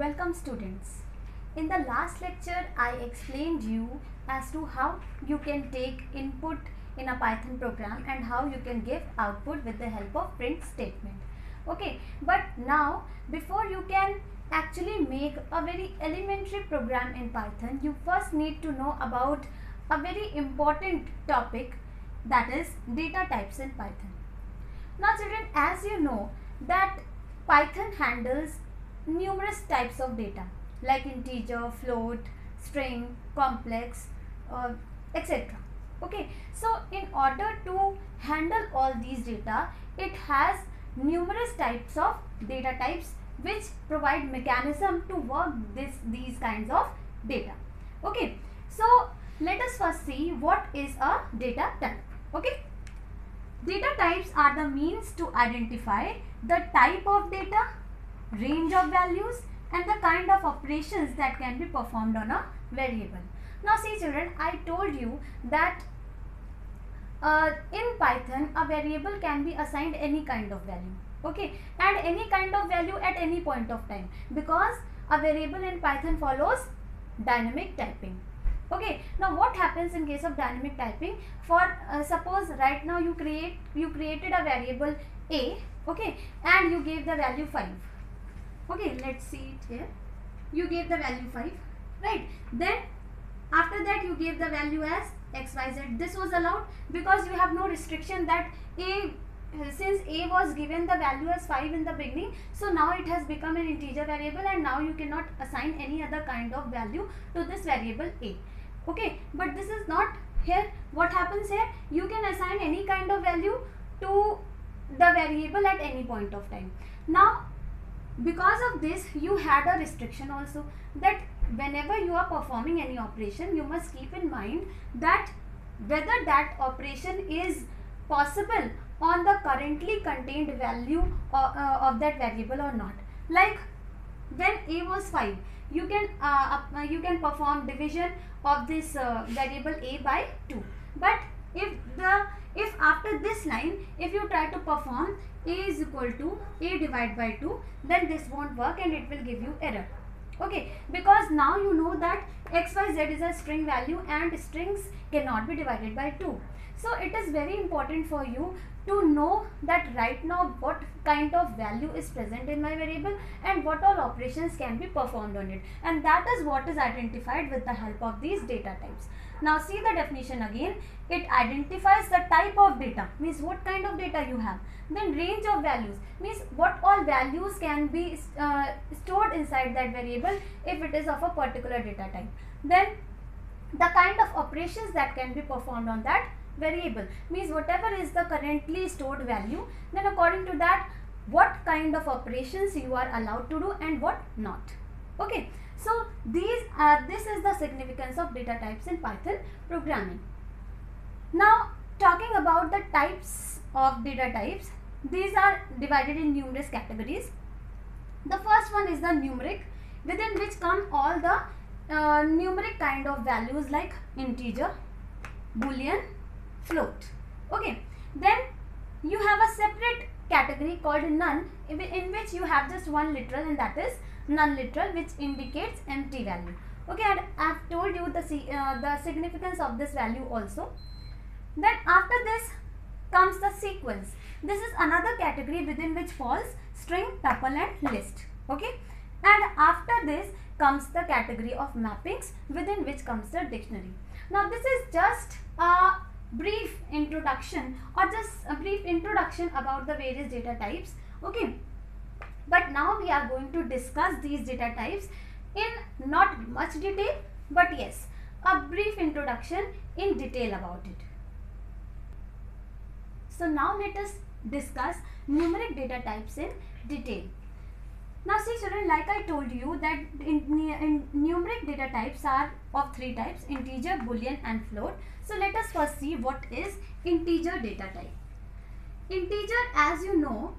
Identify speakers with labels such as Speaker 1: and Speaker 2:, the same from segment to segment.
Speaker 1: Welcome students. In the last lecture I explained you as to how you can take input in a Python program and how you can give output with the help of print statement. Okay, but now before you can actually make a very elementary program in Python, you first need to know about a very important topic, that is data types in Python. Now children, as you know that Python handles numerous types of data like integer, float, string, complex, etc. Okay, so in order to handle all these data, it has numerous types of data types which provide mechanism to work these kinds of data. Okay, so let us first see what is a data type. Okay, data types are the means to identify the type of data, range of values and the kind of operations that can be performed on a variable. Now see children, I told you that in Python a variable can be assigned any kind of value, okay, and any kind of value at any point of time, because a variable in Python follows dynamic typing. Okay, now what happens in case of dynamic typing? For suppose right now you created a variable a, okay, and you gave the value 5. Okay, let's see it here. You gave the value 5, right? Then after that you gave the value as xyz. This was allowed because you have no restriction that a, since a was given the value as 5 in the beginning, so now it has become an integer variable and now you cannot assign any other kind of value to this variable a. Okay, but this is not here. What happens here? You can assign any kind of value to the variable at any point of time. Now because of this you had a restriction also, that whenever you are performing any operation you must keep in mind that whether that operation is possible on the currently contained value of that variable or not. Like when a was 5, you can perform division of this variable a by 2, but if after this line if you try to perform a is equal to a divided by 2, then this won't work and it will give you error. Okay, because now you know that xyz is a string value and strings cannot be divided by 2. So it is very important for you to know that right now what kind of value is present in my variable and what all operations can be performed on it, and that is what is identified with the help of these data types. Now see the definition again. It identifies the type of data, means what kind of data you have. Then range of values, means what all values can be stored inside that variable if it is of a particular data type. Then the kind of operations that can be performed on that variable, means whatever is the currently stored value, then according to that what kind of operations you are allowed to do and what not. Okay, so this is the significance of data types in Python programming. Now talking about the types of data types, these are divided in numerous categories. The first one is the numeric, within which come all the numeric kind of values like integer, boolean, float. Okay, then you have a separate category called none, in which you have just one literal, and that is non-literal, which indicates empty value. Okay, and I have told you the significance of this value also. Then after this comes the sequence. This is another category within which falls string, tuple and list. Okay, and after this comes the category of mappings, within which comes the dictionary. Now this is just a brief introduction, or just a brief introduction about the various data types. Okay, but now we are going to discuss these data types in not much detail, but yes, a brief introduction in detail about it. So now let us discuss numeric data types in detail. Now see children, like I told you that in numeric data types are of 3 types: integer, boolean and float. So let us first see what is integer data type. Integer, as you know,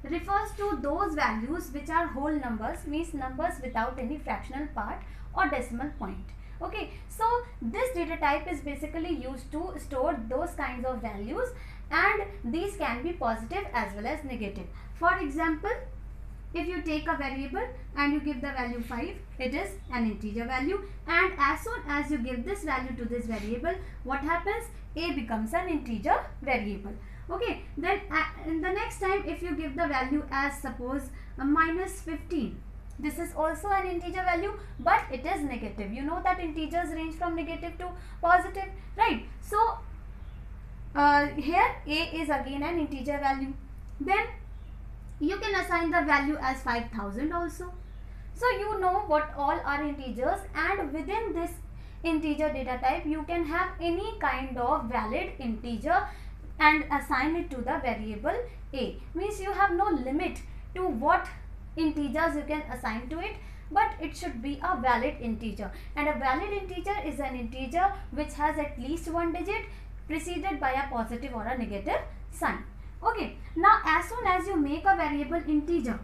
Speaker 1: refers to those values which are whole numbers, means numbers without any fractional part or decimal point. Okay, so this data type is basically used to store those kinds of values, and these can be positive as well as negative. For example, if you take a variable and you give the value 5, it is an integer value, and as soon as you give this value to this variable, what happens? A becomes an integer variable. Okay, then in the next time if you give the value as suppose minus 15, this is also an integer value, but it is negative. You know that integers range from negative to positive, right? So here A is again an integer value. Then you can assign the value as 5000 also. So you know what all are integers, and within this integer data type you can have any kind of valid integer and assign it to the variable A. Means you have no limit to what integers you can assign to it, but it should be a valid integer, and a valid integer is an integer which has at least one digit preceded by a positive or a negative sign. Okay, now as soon as you make a variable integer,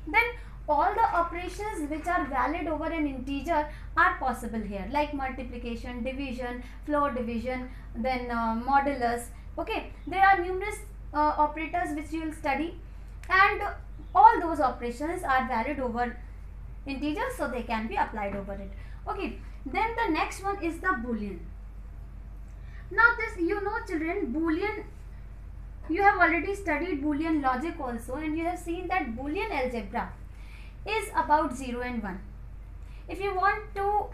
Speaker 1: then all the operations which are valid over an integer are possible here, like multiplication, division, floor division, then modulus. Okay, there are numerous operators which you will study, and all those operations are valid over integers, so they can be applied over it. Okay, then the next one is the Boolean. Now this, you know children, Boolean, you have already studied Boolean logic also, and you have seen that Boolean algebra is about 0 and 1. If you want to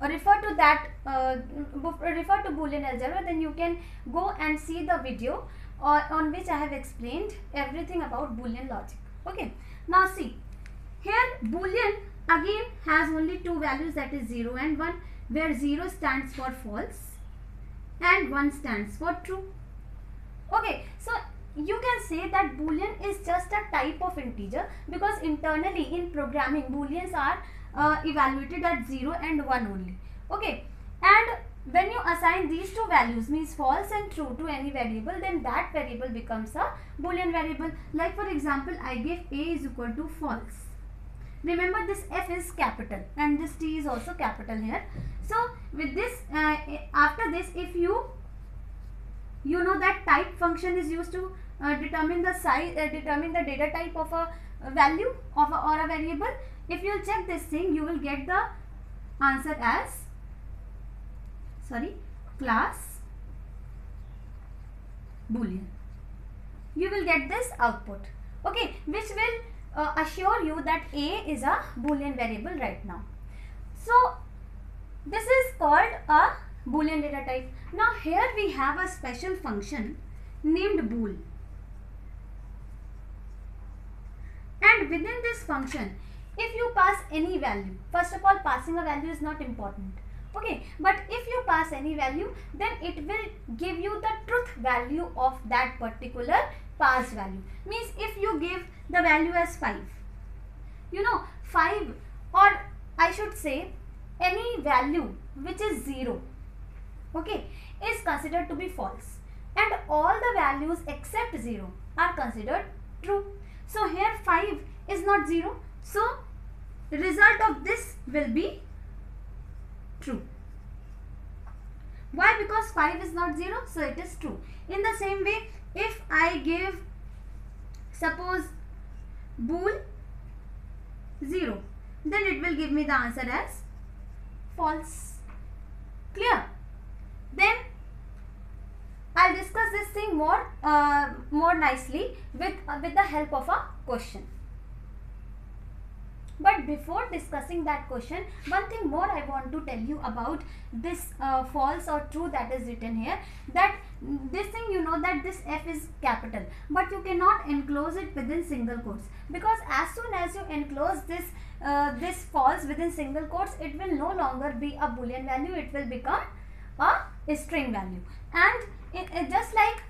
Speaker 1: refer to that, refer to Boolean algebra, then you can go and see the video on which I have explained everything about Boolean logic. Okay, now see, here Boolean again has only two values, that is 0 and 1, where 0 stands for false and 1 stands for true. Okay, so you can say that Boolean is just a type of integer, because internally in programming Booleans are evaluated at 0 and 1 only. Okay, and when you assign these two values, means false and true, to any variable, then that variable becomes a Boolean variable. Like for example, I give A is equal to false. Remember, this F is capital and this T is also capital here. So with this, after this, if you know that type function is used to determine the size, determine the data type of a value of or a variable. If you check this thing, you will get the answer as class Boolean. You will get this output, okay, which will assure you that A is a Boolean variable right now. So this is called a Boolean data type. Now here we have a special function named bool, and within this function, if you pass any value, first of all, passing a value is not important, okay, but if you pass any value, then it will give you the truth value of that particular passed value. Means if you give the value as 5, you know 5, or I should say any value which is 0, okay, is considered to be false, and all the values except 0 are considered true. So here 5 is not 0, so the result of this will be true. Why? Because 5 is not 0, so it is true. In the same way, if I give, suppose, bool 0, then it will give me the answer as false. Clear? Then I'll discuss this thing more nicely with the help of a question. But before discussing that question, one thing more I want to tell you about this false or true that is written here. That this thing, you know that this F is capital, but you cannot enclose it within single quotes, because as soon as you enclose this this false within single quotes, it will no longer be a Boolean value, it will become a string value. And it just like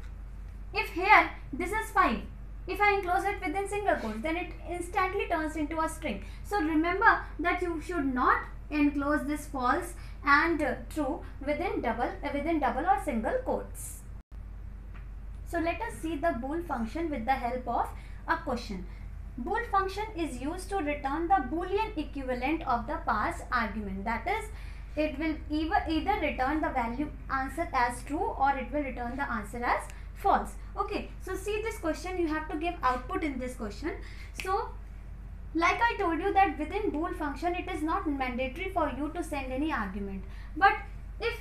Speaker 1: if here this is 5, if I enclose it within single quotes, then it instantly turns into a string. So remember that you should not enclose this false and true within double or single quotes. So let us see the bool function with the help of a question. Bool function is used to return the Boolean equivalent of the passed argument. That is, it will either return the value answer as true, or it will return the answer as false. Okay, so see this question, you have to give output in this question. So Like I told you that within bool function it is not mandatory for you to send any argument, but if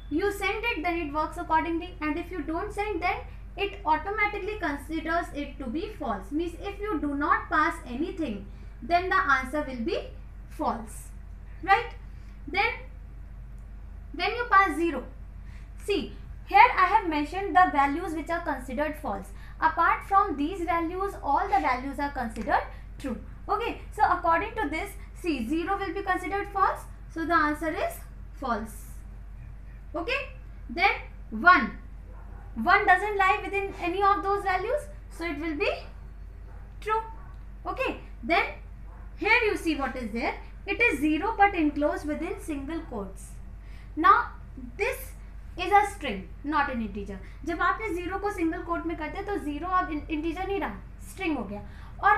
Speaker 1: you send it then it works accordingly, and if you don't send then it automatically considers it to be false. Means if you do not pass anything then the answer will be false, right? Then when you pass 0, see here I have mentioned the values which are considered false. Apart from these values, all the values are considered true. Okay, so according to this, see 0 will be considered false, so the answer is false. Okay, then 1 doesn't lie within any of those values, so it will be true. Okay, then here you see what is there. It is 0 but enclosed within single quotes. Now this is a string, not an integer. जब आपने 0 को single quote में करते हैं तो 0 अब integer नहीं रहा, स्ट्रिंग हो गया. और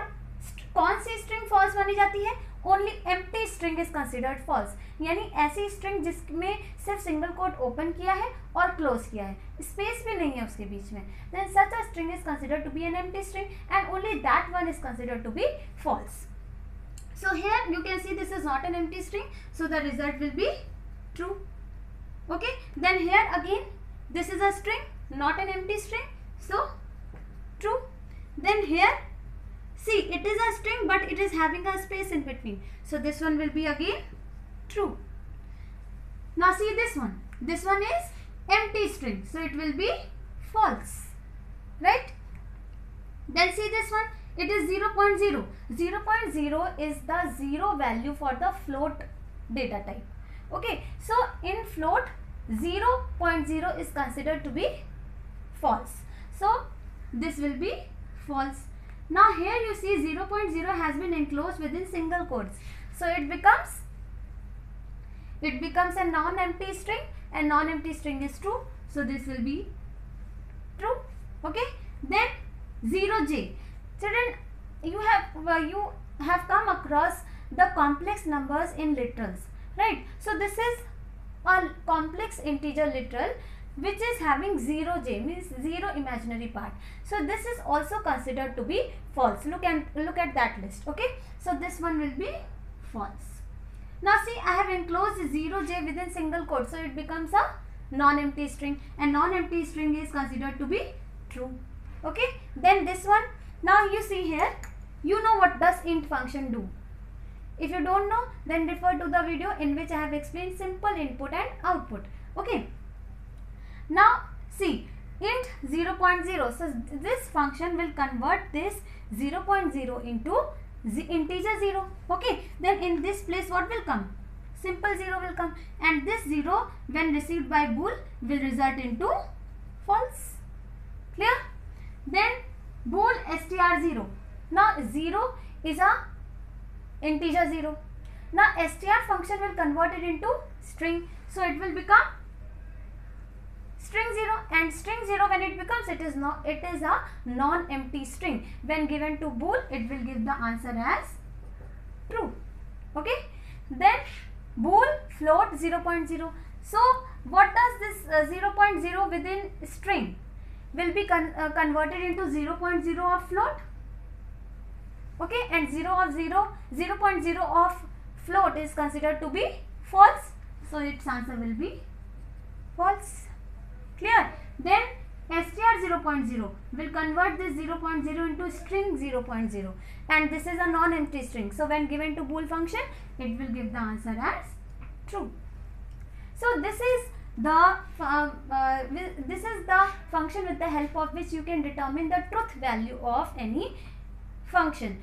Speaker 1: कौन सी स्ट्रिंग फॉल्स मानी जाती है? Only empty string is considered false. यानी ऐसी स्ट्रिंग जिसमें सिर्फ सिंगल कोट ओपन किया है और क्लोज किया है, स्पेस भी नहीं है उसके बीच में, then such a string is considered to be an empty string and only that one is considered to be false. So here you can see this is not an empty string, so the result will be true. Okay, then here again this is a string, not an empty string, so true. Then here see it is a string but it is having a space in between, so this one will be again true. Now see this one is empty string, so it will be false, right? Then see this one, it is 0.0. 0.0 is the zero value for the float data type. Okay, so in float 0.0 is considered to be false, so this will be false. Now here you see 0.0 has been enclosed within single quotes, so it becomes a non-empty string, and non-empty string is true, so this will be true. Okay, then 0j. Children, you have come across the complex numbers in literals, right? So this is a complex integer literal which is having 0j, means 0 imaginary part, so this is also considered to be false. Look at that list. Okay, so this one will be false. Now see, I have enclosed 0j within single quote, so it becomes a non-empty string, and non-empty string is considered to be true. Okay, then this one, now you see here, you know what does int function do. If you don't know, then refer to the video in which I have explained simple input and output. Okay, now see int 0.0, so this function will convert this 0.0 into integer 0. Okay, then in this place what will come? Simple 0 will come, and this 0 when received by bool will result into false. Clear? Then bool str0. Now 0 is a integer 0. Now str function will convert it into string, so it will become string 0, and string 0 when it becomes, it is a non-empty string. When given to bool, it will give the answer as true. Okay, then bool float 0.0. So what does this 0.0 within string will be converted into 0.0 of float? Okay, and 0.0 of float is considered to be false, so its answer will be false. Clear? Then str 0.0 will convert this 0.0 into string 0.0, and this is a non-empty string, so when given to bool function, it will give the answer as true. So this is the function with the help of which you can determine the truth value of any function,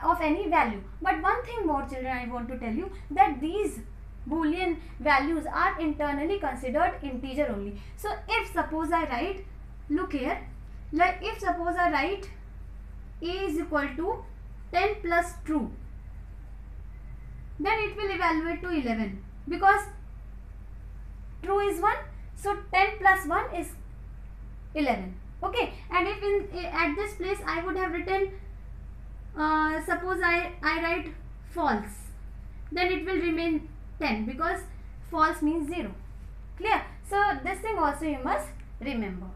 Speaker 1: of any value. But one thing more, children, I want to tell you that these Boolean values are internally considered integer only. So if suppose I write, look here, like if suppose I write a is equal to 10 plus true, then it will evaluate to 11 because true is 1, so 10 plus 1 is 11. Okay, and if at this place I would have written suppose I write false, then it will remain 10 because false means 0. Clear? So this thing also you must remember.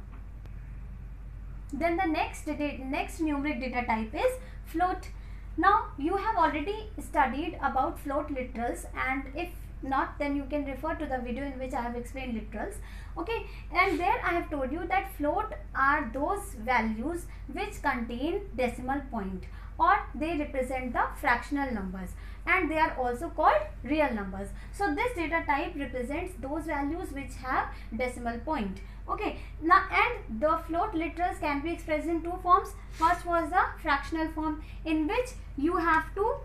Speaker 1: Then the next numeric data type is float. Now you have already studied about float literals, and if not, then you can refer to the video in which I have explained literals. Okay, and there I have told you that float are those values which contain decimal point, or they represent the fractional numbers, and they are also called real numbers. So this data type represents those values which have decimal point. Okay, now and the float literals can be expressed in two forms. First was the fractional form, in which you have to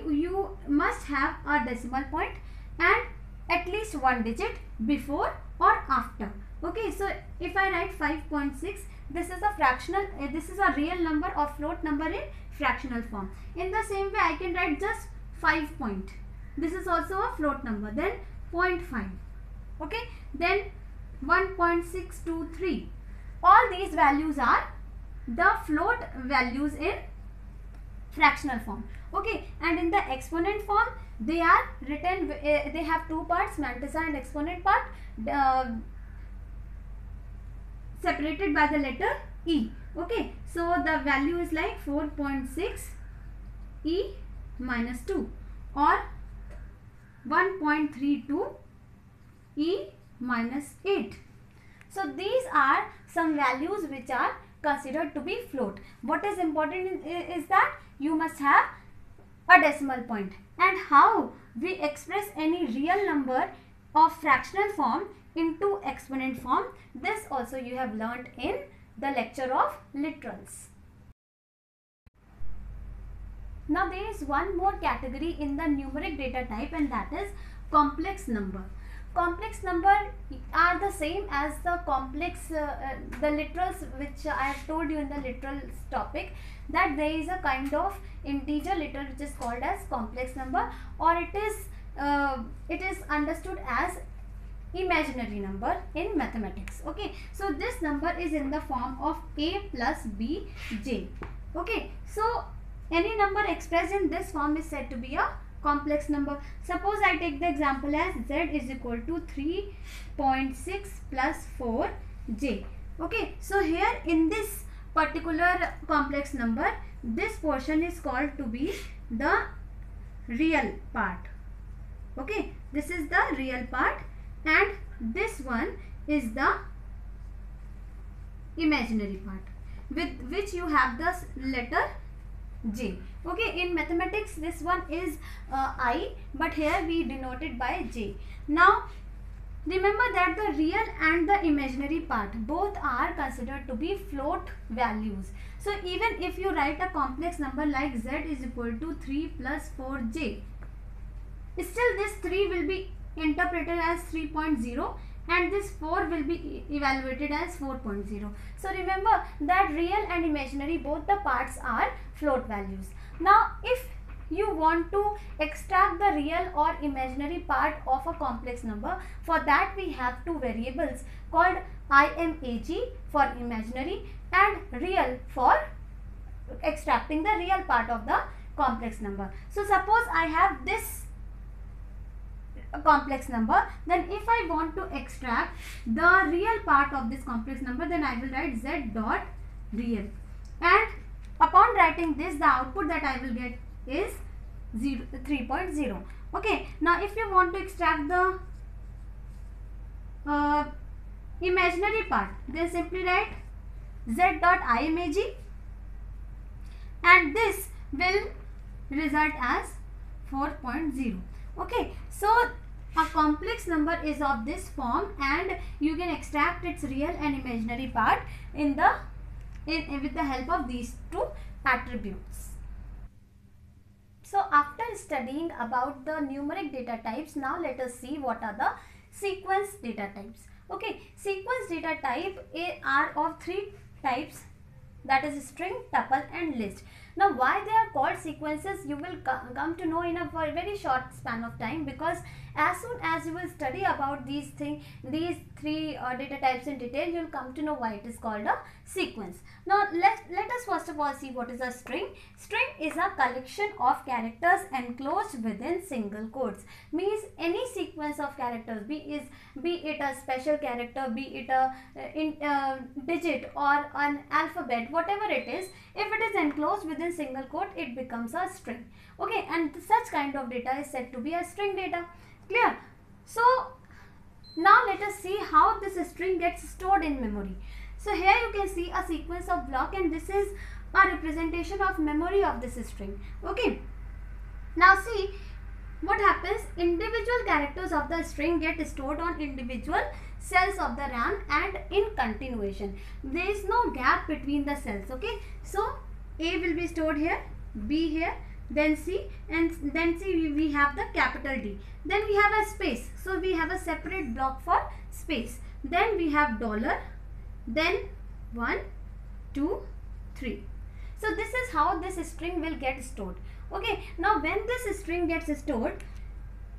Speaker 1: you must have a decimal point and at least one digit before or after. Okay, so if I write 5.6, this is a fractional, this is a real number or float number in fractional form. In the same way, I can write just 5 point. This is also a float number. Then 0.5. Okay, then 1.623. All these values are the float values in fractional form. Okay, and in the exponent form, they are written, they have two parts, mantissa and exponent part, separated by the letter E. Okay, so the value is like 4.6 E minus 2 or 1.32 E minus 8. So these are some values which are considered to be float. What is important is that you must have a decimal point. And how we express any real number of fractional form into exponent form, this also you have learnt in the lecture of literals. Now there is one more category in the numeric data type, and that is complex number. Complex number are the same as the complex, the literals which I have told you in the literals topic, that there is a kind of integer literal which is called as complex number, or it is understood as imaginary number in mathematics. Okay, so this number is in the form of a plus b j. Okay, so any number expressed in this form is said to be a complex number. Suppose I take the example as z is equal to 3.6 plus 4j. Okay, so here in this particular complex number, this portion is called to be the real part. Okay, this is the real part, and this one is the imaginary part, with which you have the letter j. Okay, in mathematics this one is I, but here we denote it by j. Now remember that the real and the imaginary part both are considered to be float values. So even if you write a complex number like z is equal to 3 plus 4j, still this 3 will be interpreted as 3.0 and this 4 will be evaluated as 4.0. So remember that real and imaginary, both the parts are float values. Now if you want to extract the real or imaginary part of a complex number, for that we have two variables called imag for imaginary and real for extracting the real part of the complex number. So suppose I have this complex number, then if I want to extract the real part of this complex number, then I will write z dot real, and upon writing this, the output that I will get is 3.0. Okay, now if you want to extract the imaginary part, then simply write z dot imag, and this will result as 4.0. Okay, so a complex number is of this form, and you can extract its real and imaginary part with the help of these two attributes. So after studying about the numeric data types, now let us see what are the sequence data types. Okay, sequence data type are of three types, that is string, tuple and list. Now why they are called sequences, you will come to know in a very short span of time, because as soon as you will study about these three data types in detail, you will come to know why it is called a sequence. Now let us first of all see what is a string. String is a collection of characters enclosed within single quotes. Means any sequence of characters, be it a special character, be it a digit or an alphabet, whatever it is, if it is enclosed within single quote, it becomes a string. Okay, and such kind of data is said to be a string data. Clear? So now let us see how this string gets stored in memory. So here you can see a sequence of block, and this is a representation of memory of this string. Okay. Now see what happens. Individual characters of the string get stored on individual cells of the RAM and in continuation. There is no gap between the cells. Okay. So A will be stored here, B here, then C, and then C we have the capital D. Then we have a space. So we have a separate block for space. Then we have dollar, then 1, 2, 3. So this is how this string will get stored. Okay. Now when this string gets stored,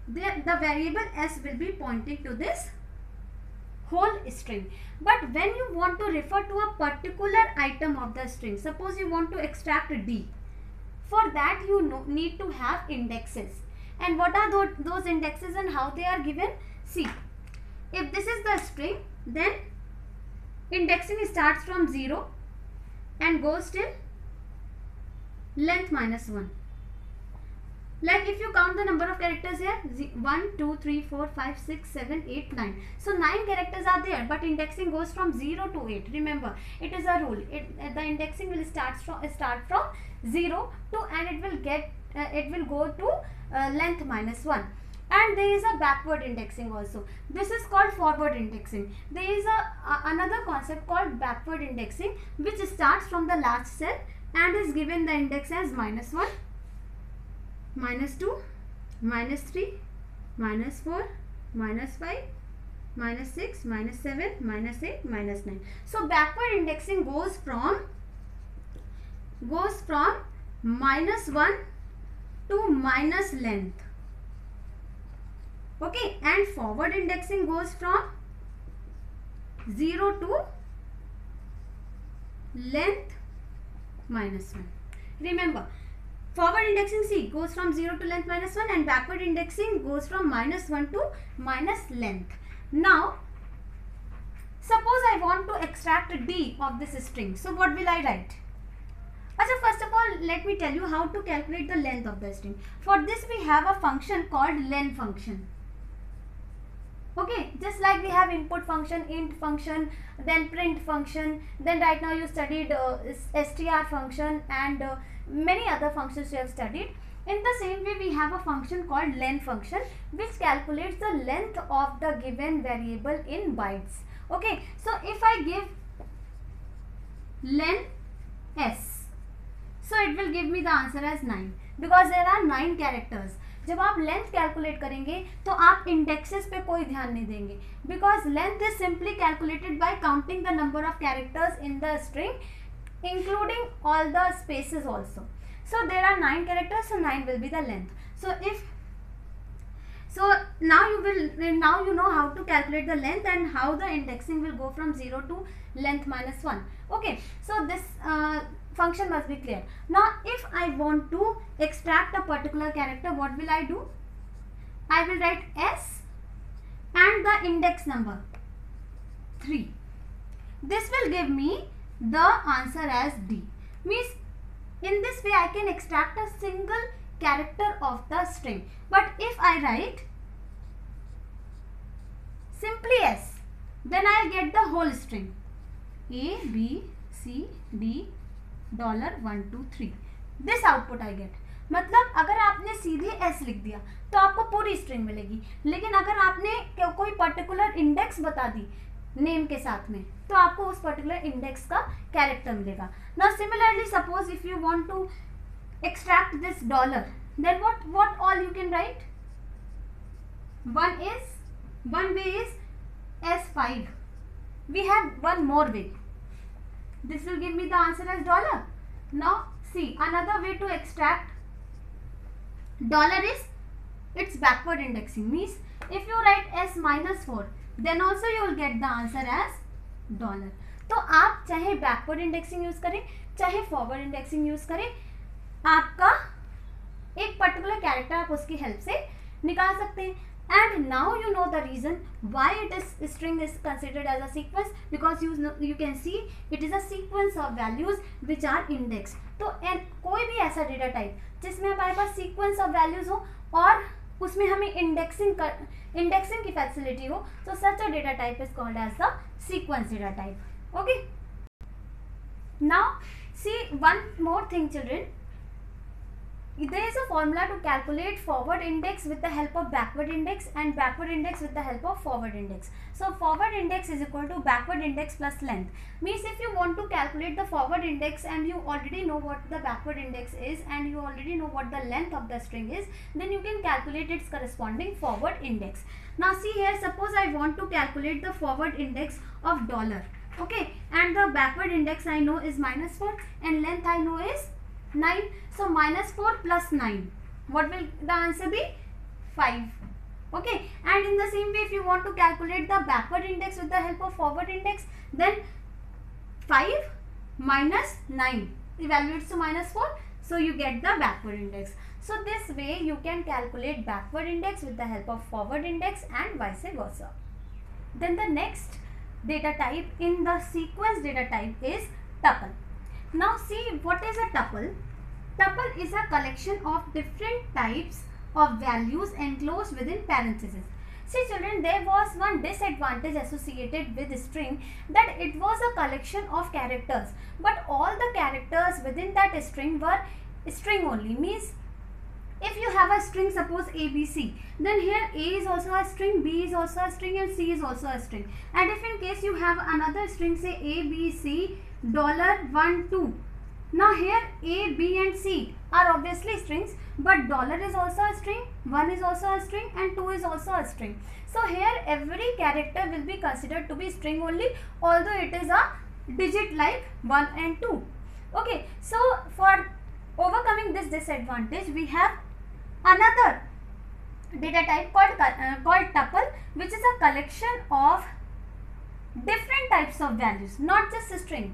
Speaker 1: the variable S will be pointing to this whole string. But when you want to refer to a particular item of the string, suppose you want to extract D, for that you need to have indexes. And what are those indexes and how they are given? See, if this is the string, then indexing starts from 0 and goes till length minus 1. Like if you count the number of characters here, 1, 2, 3, 4, 5, 6, 7, 8, 9. So 9 characters are there, but indexing goes from 0 to 8. Remember, it is a rule. The indexing will start from 0 to, and it will go to length minus 1. And there is a backward indexing also. This is called forward indexing. There is another concept called backward indexing, which starts from the last cell and is given the index as minus 1, minus 2, minus 3, minus 4, minus 5, minus 6, minus 7, minus 8, minus 9. So backward indexing goes from minus 1 to minus length. Okay, and forward indexing goes from 0 to length minus 1. Remember, forward indexing C goes from 0 to length minus 1, and backward indexing goes from minus 1 to minus length. Now, suppose I want to extract D of this string. So what will I write? So first of all, let me tell you how to calculate the length of the string. For this we have a function called len function. Okay, just like we have input function, int function, then print function, then right now you studied str function and many other functions you have studied. In the same way, we have a function called len function, which calculates the length of the given variable in bytes. Okay, so if I give len s, so it will give me the answer as 9, because there are 9 characters. जब आप length calculate करेंगे तो आप indexes पे कोई ध्यान नहीं देंगे, because length is simply calculated by counting the number of characters in the string including all the spaces also. So there are 9 characters, so 9 will be the length. So now you know how to calculate the length and how the indexing will go from 0 to length minus 1. Okay, so this function must be clear. Now if I want to extract a particular character, what will I do? I will write S and the index number 3. This will give me the answer as D. Means in this way I can extract a single character of the string. But if I write simply S, then I get the whole string A, B, C, D, $1, 2, 3. This output I get. मतलब अगर आपने सीधे S लिख दिया तो आपको पूरी string मिलेगी, लेकिन अगर आपने कोई पर्टिकुलर इंडेक्स बता दी नेम के साथ में तो आपको उस पर्टिकुलर इंडेक्स का कैरेक्टर मिलेगा. Now similarly suppose if you want to extract this dollar, then what all you can write? One way is S5. We have one more way. This will give me the answer as dollar. Now see, another way to extract dollar is its backward indexing. Means if you write S minus 4, then also you will get the answer as dollar. तो आप चाहे backward indexing use करें चाहे forward indexing use करें, आपका एक particular character आप उसकी हेल्प से निकाल सकते हैं। And now you know the reason why string is considered as a sequence, because you can see it is a sequence of values which are indexed. तो कोई भी ऐसा डेटा टाइप जिसमें हमारे पास सीक्वेंस ऑफ वैल्यूज हो और उसमें हमें इंडेक्सिंग की फैसिलिटी हो, तो such a data type is called as the sequence data type. Okay, now see one more thing children, there is a formula to calculate forward index with the help of backward index and backward index with the help of forward index. So forward index is equal to backward index plus length. Means if you want to calculate the forward index and you already know what the backward index is and you already know what the length of the string is, then you can calculate its corresponding forward index. Now see here, suppose I want to calculate the forward index of dollar. Okay, and the backward index I know is -4 and length I know is 9. So -4 plus 9, what will the answer be? 5. Okay, and in the same way if you want to calculate the backward index with the help of forward index, then 5 minus 9 evaluates to -4, so you get the backward index. So this way you can calculate backward index with the help of forward index and vice versa. Then the next data type in the sequence data type is tuple. Now see, what is a tuple? Tuple is a collection of different types of values enclosed within parentheses. See children, there was one disadvantage associated with string, that it was a collection of characters, but all the characters within that string were string only. Means if you have a string, suppose ABC, then here A is also a string, B is also a string and C is also a string. And if in case you have another string, say A, B, C, $1, 2. Now here A, B and C are obviously strings, but dollar is also a string, 1 is also a string and 2 is also a string. So here every character will be considered to be string only, although it is a digit like 1 and 2. Okay, so for overcoming this disadvantage, we have another data type called tuple, which is a collection of different types of values, not just a string.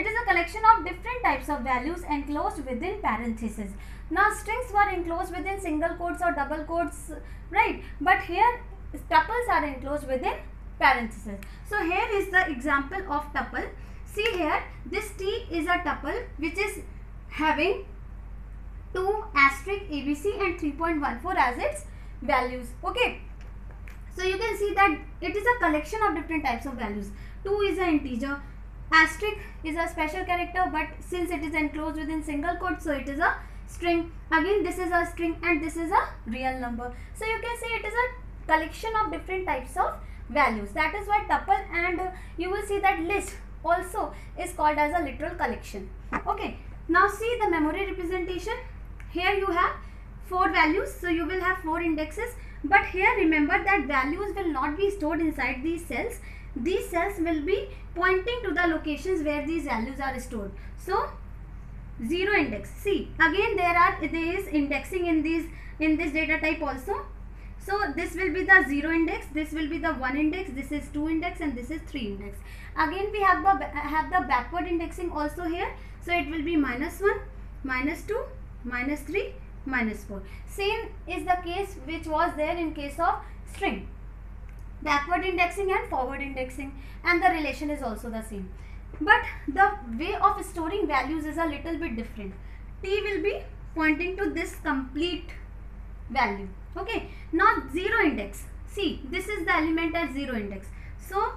Speaker 1: It is a collection of different types of values enclosed within parentheses. Now strings were enclosed within single quotes or double quotes, right? But here tuples are enclosed within parentheses. So here is the example of tuple. See here, this T is a tuple which is having 2 asterisk ABC and 3.14 as its values. Okay, so you can see that it is a collection of different types of values. 2 is an integer, asterisk is a special character, but since it is enclosed within single quote, so it is a string. Again this is a string and this is a real number. So you can say it is a collection of different types of values. That is why tuple, and you will see that list also is called as a literal collection. Okay, now see the memory representation. Here you have 4 values, so you will have 4 indexes, but here remember that values will not be stored inside these cells. These cells will be pointing to the locations where these values are stored. So 0 index, see again there is indexing in this data type also. So this will be the 0 index, this will be the 1 index, this is 2 index and this is 3 index. Again we have the backward indexing also here, so it will be -1, -2, -3, -4. Same is the case which was there in case of string. Backward indexing and forward indexing, and the relation is also the same, but the way of storing values is a little bit different. T will be pointing to this complete value. Okay, now 0 index, see this is the element at 0 index, so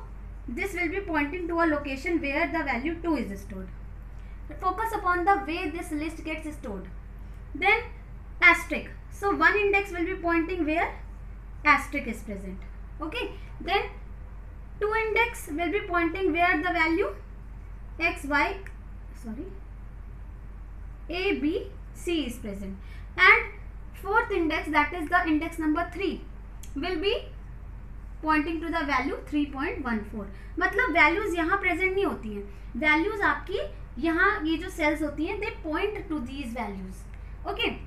Speaker 1: this will be pointing to a location where the value 2 is stored. Focus upon the way this list gets stored. Then asterisk, so 1 index will be pointing where asterisk is present. Okay, then 2 index will be pointing where the value A, B, C is present, and 4th index, that is the index number 3, will be pointing to the value 3.14. मतलब values यहाँ present नहीं होती हैं, values आपकी यहाँ ये जो cells होती हैं, they point to these values. Okay,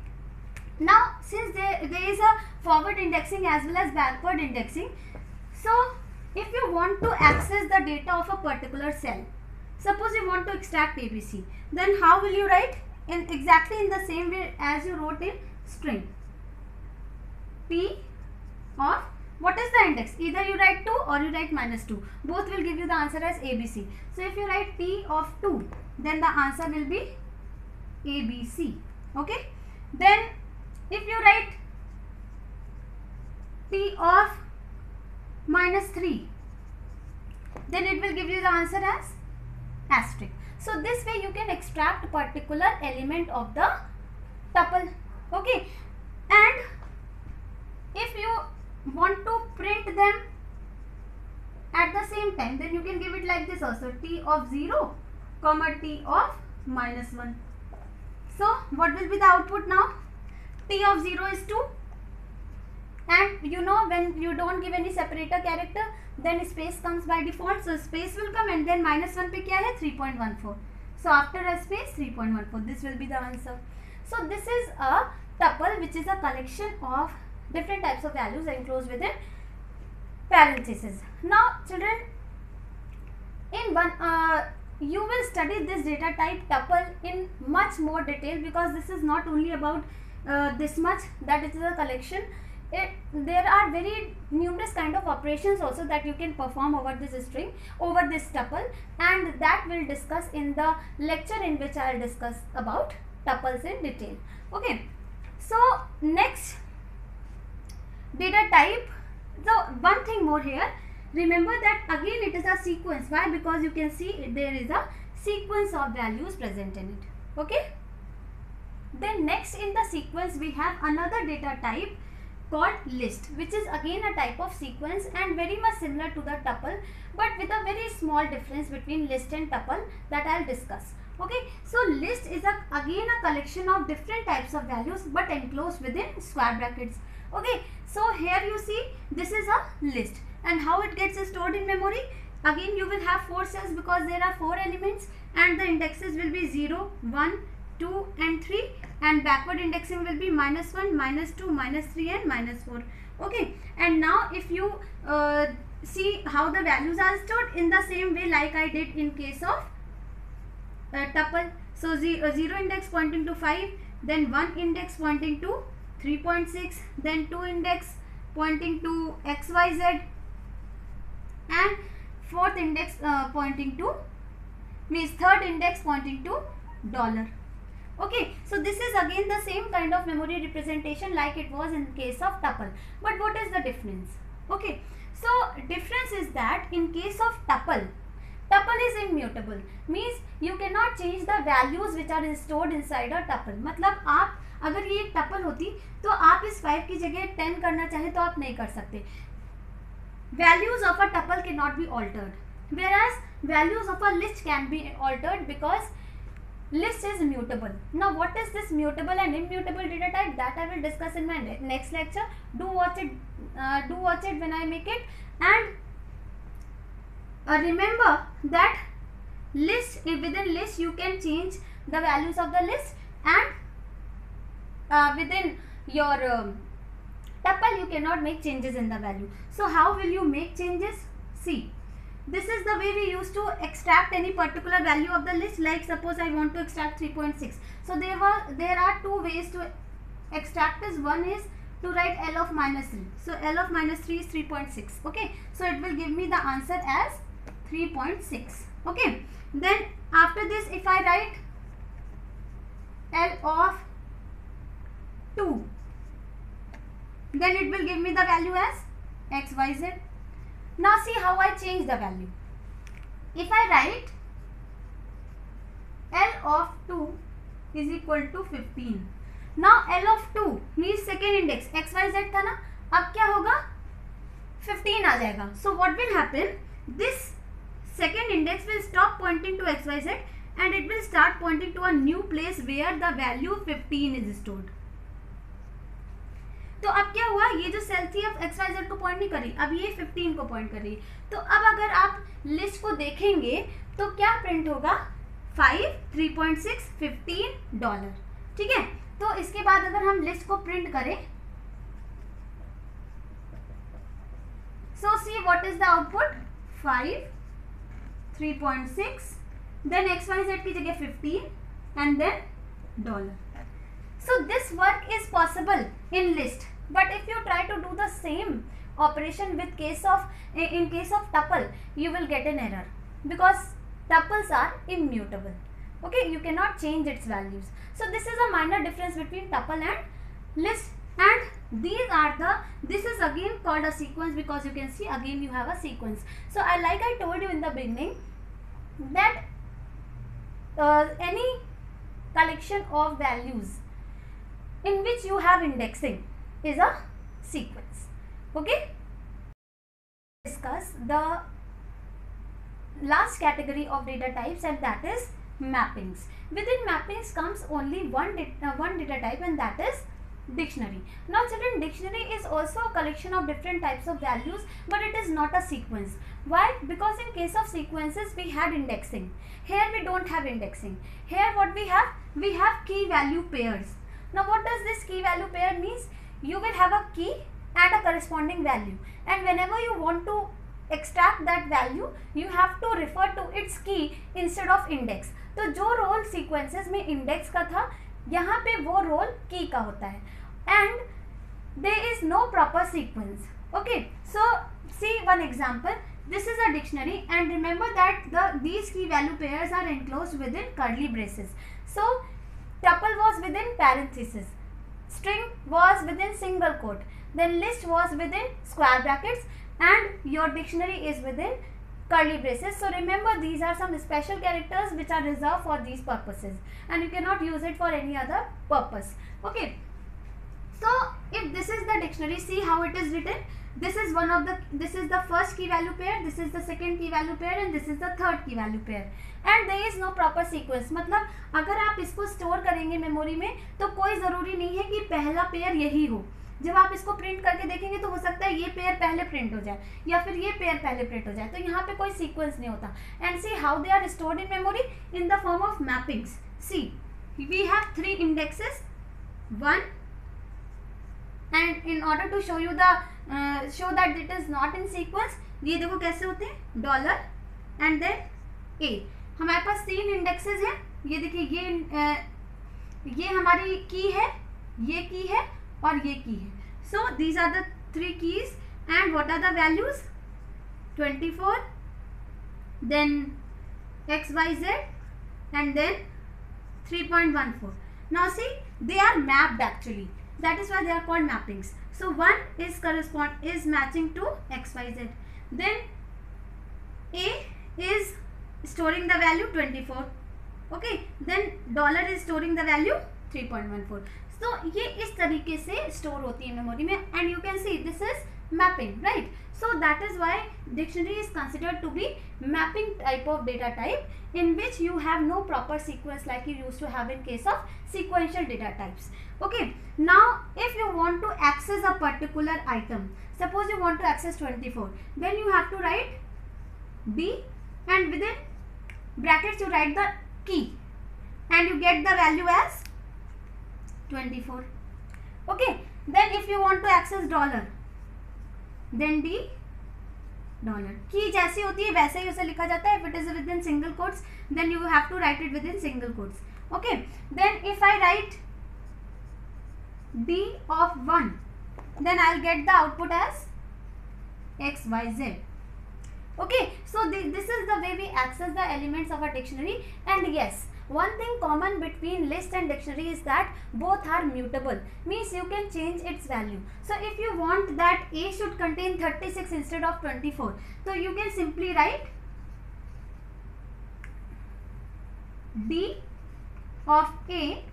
Speaker 1: now since there is a forward indexing as well as backward indexing, so if you want to access the data of a particular cell, suppose you want to extract ABC, then how will you write? In exactly in the same way as you wrote in string. P of what is the index? Either you write 2 or you write -2. Both will give you the answer as ABC. So if you write P of 2, then the answer will be ABC. Okay. Then if you write P of -3, then it will give you the answer as asterisk. So this way you can extract particular element of the tuple. Okay. And if you want to print them at the same time, then you can give it like this also, T of 0 comma T of -1. So what will be the output now? T of 0 is 2, and you know when you don't give any separator character, then space comes by default. So space will come, and then -1 पे क्या है? 3.14. So after a space 3.14, this will be the answer. So this is a tuple, which is a collection of different types of values enclosed within parentheses. Now children, in one you will study this data type tuple in much more detail, because this is not only about this much, that it is a collection. There are very numerous kind of operations also that you can perform over this string, over this tuple, and that we'll discuss in the lecture in which I will discuss about tuples in detail. Okay, so next data type. So one thing more here, remember that again it is a sequence. Why? Because you can see there is a sequence of values present in it. Okay, then next in the sequence we have another data type called list, which is again a type of sequence and very much similar to the tuple, but with a very small difference between list and tuple that I will discuss. Okay, so list is again a collection of different types of values but enclosed within square brackets. Okay, so here you see this is a list, and how it gets stored in memory? Again you will have 4 cells because there are 4 elements, and the indexes will be 0, 1, 2 and 3, and backward indexing will be -1, -2, -3 and -4. Okay, and now if you see how the values are stored in the same way like I did in case of tuple. So 0 index pointing to 5, then 1 index pointing to 3.6, then 2 index pointing to XYZ, and 4th index pointing to, means 3rd index pointing to $. Okay, so this is again the same kind of memory representation like it was in case of tuple. But what is the difference? Okay, so difference is that in case of tuple is immutable, means you cannot change the values which are stored inside a tuple. मतलब आप अगर ये एक tuple होती तो आप इस 5 की जगह 10 करना चाहे तो आप नहीं कर सकते. Values of a tuple cannot be altered, whereas values of a list can be altered because list is mutable. Now what is this mutable and immutable data type? That I will discuss in my next lecture. Do watch it when I make it. And remember that list, within list you can change the values of the list, and within your tuple you cannot make changes in the value. So how will you make changes? See, this is the way we used to extract any particular value of the list. Like suppose I want to extract 3.6. So there are 2 ways to extract this. One is to write L of -3. So L of -3 is 3.6. Okay, so it will give me the answer as 3.6. Okay, then after this if I write L of 2, then it will give me the value as XYZ. Now see how I change the value. If I write L of 2 is equal to 15. Now L of 2 means second index XYZ था ना, अब क्या होगा? 15 आ जाएगा. So what will happen? This second index will stop pointing to XYZ and it will start pointing to a new place where the value 15 is stored. तो अब क्या हुआ? ये जो सेल थी अब XYZ को पॉइंट नहीं करी, अब ये 15 को पॉइंट कर रही. तो अब अगर आप लिस्ट को देखेंगे तो क्या प्रिंट होगा? 5, 3.6, $15. ठीक है, तो इसके बाद अगर हम लिस्ट को प्रिंट करें, So see what is the output, 5, 3.6, then XYZ की जगह 15 and then dollar. So this work is possible in list, but if you try to do the same operation with in case of tuple, you will get an error because tuples are immutable. Okay, you cannot change its values. So this is a minor difference between tuple and list, and this is again called a sequence because you can see again you have a sequence. So like I told you in the beginning that any collection of values in which you have indexing is a sequence. Okay, discuss the last category of data types, and that is mappings. Within mappings comes only one data type, and that is dictionary. Now children, dictionary is also a collection of different types of values, but it is not a sequence. Why? Because in case of sequences we had indexing. Here we don't have indexing. Here what we have? We have key value pairs. Now what does this key value pair means? You will have a key and a corresponding value, and whenever you want to extract that value you have to refer to its key instead of index. तो जो role sequences में index का था यहाँ पे वो role की का होता है, and there is no proper sequence. Okay, so see one example. This is a dictionary, and remember that these key value pairs are enclosed within curly braces. So tuple was within parenthesis, string was within single quote, then list was within square brackets, and your dictionary is within curly braces. So remember, these are some special characters which are reserved for these purposes, and you cannot use it for any other purpose. Okay, so if this is the dictionary, see how it is written. This is the first key value pair, this is the second key value pair, and this is the third key value pair, and there is no proper sequence. मतलब अगर आप इसको store करेंगे memory में तो कोई ज़रूरी नहीं है कि पहला पेयर यही हो. जब आप इसको प्रिंट करके देखेंगे तो हो सकता है ये पेयर पहले प्रिंट हो जाए या फिर ये पेयर पहले प्रिंट हो जाए, तो यहाँ पे कोई सीक्वेंस नहीं होता. And see how they are stored in memory in the form of mappings. See we have 3 indexes, 1, and in order to show you show that it is not in sequence, ये देखो कैसे होते हैं, dollar and then ए. हमारे पास 3 indexes हैं, ये देखिए ये हमारी की है, ये की है और ये की है. So these are the 3 keys, and what are the values, 24, then XYZ, and then 3.14. Now see, they are mapped actually. That is why they are called mappings. So 1 is matching to XYZ. Then A is storing the value 24. Okay. Then dollar is storing the value 3.14. So ये इस तरीके से store होती है memory में, and you can see this is mapping, right? So that is why dictionary is considered to be mapping type of data type, in which you have no proper sequence like you used to have in case of sequential data types. Okay, now if you want to access a particular item, suppose you want to access 24, then you have to write B, and within brackets you write the key, and you get the value as 24. Okay, then if you want to access dollar, then D dollar. की जैसी होती है वैसे ही उसे लिखा जाता है. If it is within single quotes, then you have to write it within single quotes. Okay, then if I write D of 1, then I'll get the output as XYZ. Okay, so this is the way we access the elements of a dictionary. And yes, one thing common between list and dictionary is that both are mutable, means you can change its value. So if you want that A should contain 36 instead of 24, so you can simply write D of A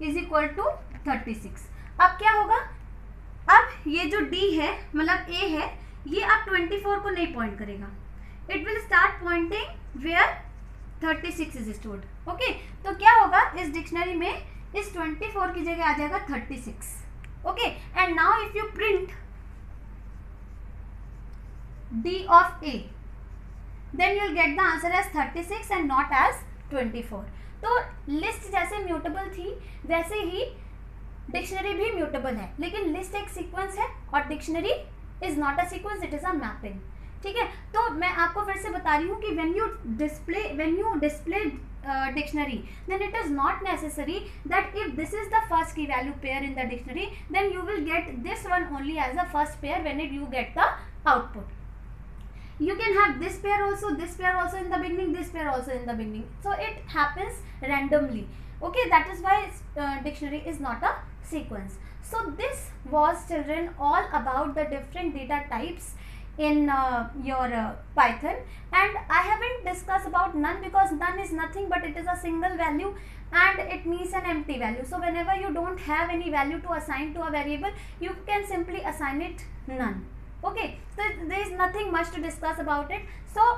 Speaker 1: is equal to 36. अब क्या होगा, अब ये जो D है मतलब A है, ये अब 24 को नहीं पॉइंट करेगा. It will start pointing where 36 is stored. Okay, तो क्या होगा इस डिक्शनरी में, इस 24 की जगह आ जाएगा 36. Okay, and now if you print D of A, then you will get the answer as 36 and not as 24. तो लिस्ट जैसे म्यूटेबल थी वैसे ही डिक्शनरी भी म्यूटेबल है, लेकिन लिस्ट एक सीक्वेंस है और dictionary is not a sequence, it is a mapping. ठीक है, तो मैं आपको फिर से बता रही हूँ कि when you display dictionary, then it is not necessary that if this is the first key value pair in the dictionary, then you will get this one only as the first pair when you get the output. You can have this pair also in the beginning, this pair also in the beginning, so it happens randomly. Okay, that is why dictionary is not a sequence. So this was, children, all about the different data types in your Python, and I haven't discussed about none because none is nothing but it is a single value and it means an empty value. So whenever you don't have any value to assign to a variable, you can simply assign it none. Okay, so there is nothing much to discuss about it. So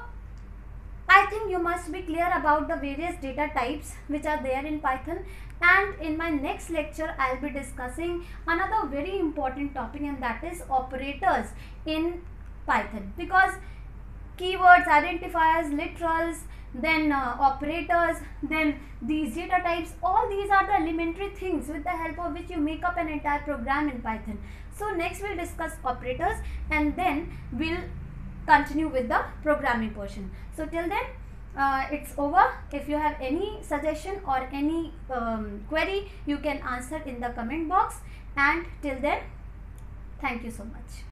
Speaker 1: I think you must be clear about the various data types which are there in Python, and in my next lecture I will be discussing another very important topic, and that is operators in Python, because keywords, identifiers, literals, then operators, then these data types, all these are the elementary things with the help of which you make up an entire program in Python. So next we'll discuss operators, and then we'll continue with the programming portion. So till then it's over. If you have any suggestion or any query, you can answer in the comment box, and till then, thank you so much.